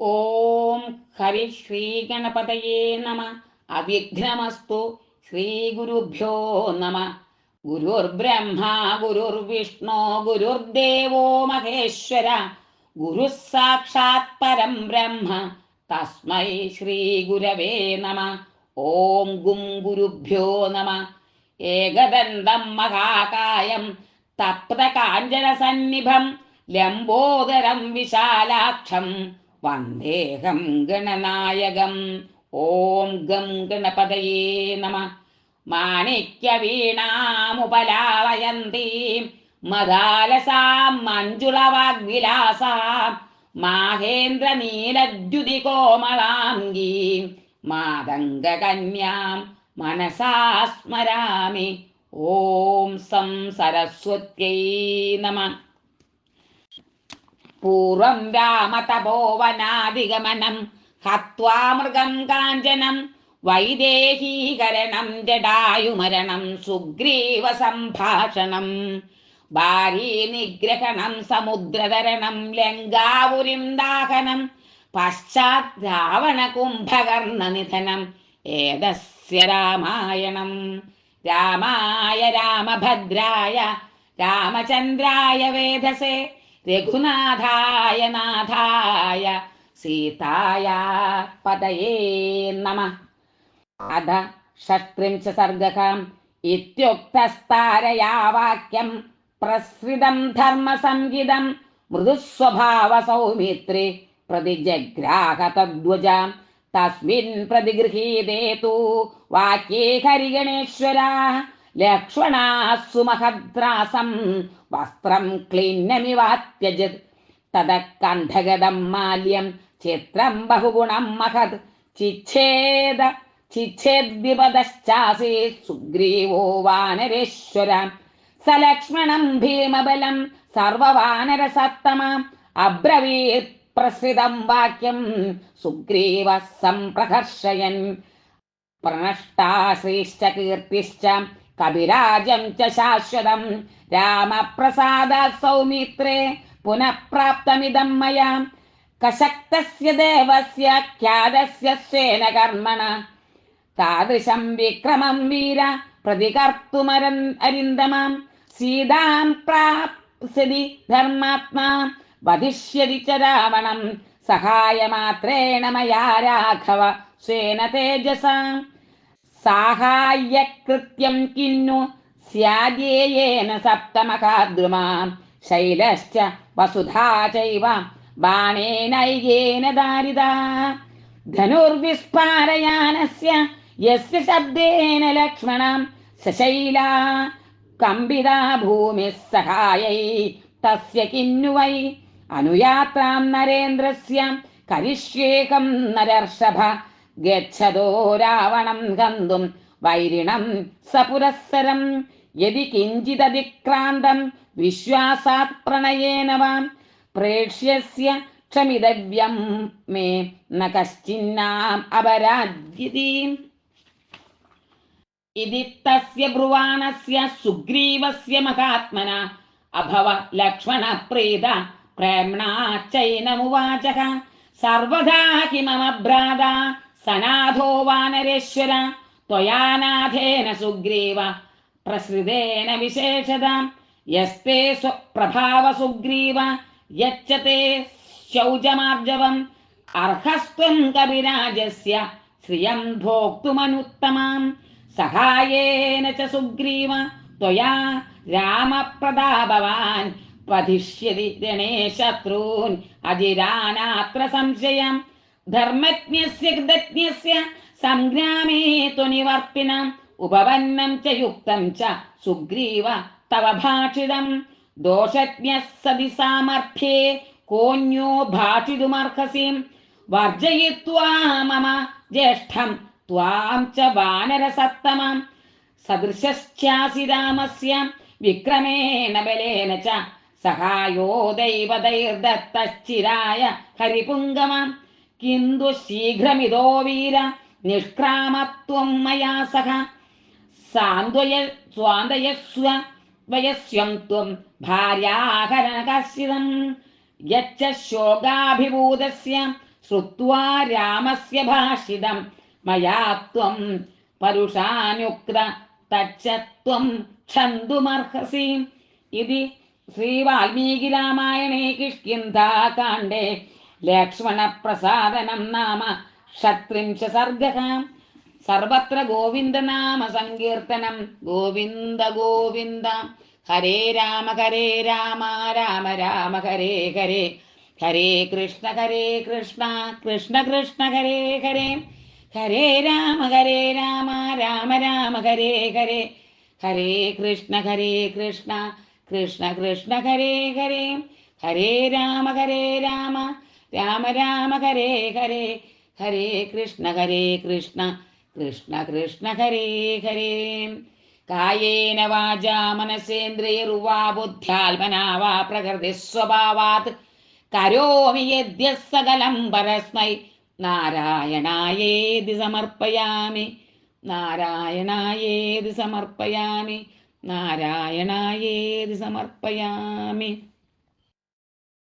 ഓം ഹരി ശ്രീ ഗണപതയേ നമ. അവിഘ്നമസ്തു. ശ്രീ ഗുരുഭ്യോ നമ. ഗുരുർബ്രഹ്മ ഗുരുർവിഷ്ണു ഗുരുർദേവോ മഹേശ്വര. ഗുരുഃ സാക്ഷാത് പരം ബ്രഹ്മ തസ്മൈ ശ്രീ ഗുരവേ നമ. ഓം ഗും ഗുരുഭ്യോ നമ. ഏകദന്തം മഹാകായം തപ്തകാഞ്ചനസന്നിഭം ലംബോദരം വിശാലാക്ഷം വന്ദേഹം ഗണനായകം. ഓം ഗം ഗണപതയേ നമ. മാണിക്യവീണാമുപലാളയന്തീം മദാലസാം മഞ്ജുളവാഗ്വിലാസാം മാഹേന്ദ്രനീലദ്യുതികോമളാംഗീം മാതംഗകന്യാം മനസാ സ്മരാമി. ഓം സം സരസ്വത്यै നമ. പൂർവം രാമതപോവനാദിഗമനം ഹത്വാ മൃഗം കാഞ്ചനം വൈദേഹീകരണം ജടായുമരണം സുഗ്രീവ സംഭാഷണം ഭാരീനിഗ്രഹണം സമുദ്രതരണം ലങ്കാപുരിം ദാഹനം പശ്ചാത് രാവണകുംഭകർണനിധനം ഏതസ്യ രാമായണം. രാമായ രാമഭദ്രായ രാമചന്ദ്രായ വേധസേ രഘുനാഥായ നാഥായ സീതായാ പതയേ നമഃ. അധ ഷഷ്ട്രിംശ സർഗകാം ഇത്യുക്തസ്താരയാ വാക്യം പ്രസൃതം ധർമ്മസംഹിതം മൃദുസ്വഭാവ സൗമിത്രി പ്രതിജഗ്രാഹ തദ്വജാം തസ്മിൻ പ്രതിഗൃഹീതേ തു വാക്യേ ഹരിഗണേശ്വരാ ലക്ഷ്മണാസ്സു മഹദ്രാസം വസ്ത്രം ക്ലിന്നമിവാത്യജത് തദ കണ്ഠഗദം മാല്യം ചിത്രം ബഹുഗുണം മഹത് ചിച്ഛേദ്വിപദശ്ചാസി സുഗ്രീവോ വാനരേശ്വര സലക്ഷ്മണം ഭീമബലം സർവവാനരസത്തമാം അബ്രവീത് പ്രസൃതം വാക്യം സുഗ്രീവ സംപ്രഹർഷയൻ പ്രണഷ്ടാശ്രീശ്ച കീർത്തിശ്ച കവിരാജം ച ശാശ്വതം രാമപ്രസാദാത് സൗമിത്രേ പുനഃ പ്രാപ്തമിദം മയാ കശക്തസ്യ ദേവസ്യ ഖ്യാതസ്യ സ്വേന കർമ്മണ താദൃശം വിക്രമം വീര പ്രതികർത്തുമരിന്ദമാം സീതാം പ്രാപ്സ്യതി ധർമാത്മാ വധിഷ്യതി ച രാവണം സഹായമാത്രേണ മയാ രാഘവ സ്വേന തേജസാ സാഹായ്യകൃത്യം കിന്നു സ്യാദ്യേയേന സപ്തമകാദ്രുമാം ശൈലശ്ച വസുധാ ചൈവ ബാണേനൈകേന ദാരിതാ ധനുർവിസ്ഫാരയാനസ്യ യസ്യ ശബ്ദേന ലക്ഷ്മണം സശൈലാ കമ്പിതാ ഭൂമിഃ സഹായൈ തസ്യ കിന്നു വൈ അനുയാത്രാം നരേന്ദ്രസ്യ കരിഷ്യേകം നരർഷഭ ഗച്ഛതോ രാവണം ഗന്ധും വൈരിണം സപുരസ്സരം യദി കിഞ്ചിദതിക്രാന്തം വിശ്വാസാത് പ്രണയേന വാം പ്രേക്ഷ്യസ്യ ക്ഷമിതവ്യം മേ ന കശ്ചിന്നാം അപരാധ്യതി. ഇതി തസ്യ ബ്രുവാണസ്യ സുഗ്രീവസ്യ മഹാത്മന അഭവ ലക്ഷ്മണ പ്രീത പ്രേംണാ ചൈനമുവാചഃ സർവദാ ഹി മമ ഭ്രാത സനാഥോ വാനരേശ്വര ത്വയാനാഥേന സുഗ്രീവ പ്രസൃതേന വിശേഷതാം യസ്തേ സ്വപ്രഭാവ സുഗ്രീവ യച്ഛതേ ശൗചമാർജവം അർഹസ്ത്വം കവിരാജസ്യ ശ്രിയം ഭോക്തുമനുത്തമാം സഹായേന ച സുഗ്രീവ ത്വയാ രാമപ്രതാപവാൻ വധിഷ്യതി രണേ ശത്രൂൻ അജിരാനാത്ര സംശയം ധർമ്മജ്ഞസ്യ കൃതജ്ഞസ്യ സംഗ്രാമേ ത്വനിവർത്തിനം ഉപപന്നം ച യുക്തം ച സുഗ്രീവ തവ ഭാഷിതം ദോഷജ്ഞഃ സതി സാമർഥ്യേ കോന്യോ ഭാഷിതുമർഹസി വർജയിത്വാ മമ ജ്യേഷ്ഠം ത്വാം ച വാനരസത്തമം സദൃശശ്ചാസി രാമസ്യ വിക്രമേണ ബലേന ച സഹായോ ദൈവതൈർദത്തശ്ചിരായ ഹരിപുങ്കമം കിന്തു ശീഘ്രമിതോ വീര നിഷ്ക്രാമത്വം മയാ സഹ സ്വാന്തയസ്വ വയസ്യം ത്വം ഭാര്യാഹരണകാശ്രിതം യച്ഛ ശോകാഭിഭൂതസ്യ ശ്രുത്വാ രാമസ്യ ഭാഷിതം മയാ ത്വം പരുഷാനുക്ത തച്ച ത്വം ക്ഷന്തുമർഹസി. ഇതി ശ്രീവാൽമീകിരാമായണേ കിഷ്കിന്ധാകാണ്ഡേ ലക്ഷ്മണപ്രസാദനം നാമ ഷട്ത്രിംശ സർഗഃ. സർവത്ര ഗോവിന്ദനാമ സങ്കീർത്തനം. ഗോവിന്ദ ഗോവിന്ദ. ഹരേ രാമ രാമ രാമ ഹരേ ഹരേ. ഹരേ കൃഷ്ണ കൃഷ്ണ കൃഷ്ണ ഹരേ ഹരേ. ഹരേ രാമ രാമ രാമ ഹരേ ഹരേ. ഹരേ കൃഷ്ണ കൃഷ്ണ കൃഷ്ണ ഹരേ ഹരേ. ഹരേ രാമ രാമ രാമ ഹരേ ഹരേ. ഹരേ കൃഷ്ണ കൃഷ്ണ കൃഷ്ണ ഹരേ ഹരേ. കായേന വാചാ മനസേന്ദ്രിയർവാ ബുദ്ധ്യാത്മനാ വാ പ്രകൃതി സ്വഭാവാത് കരോമി യദ്യ സകലം പരസ്മൈ നാരായണായേതി സമർപ്പയാമി. നാരായണായേതി സമർപ്പയാമി. നാരായണായേതി സമർപ്പയാമി.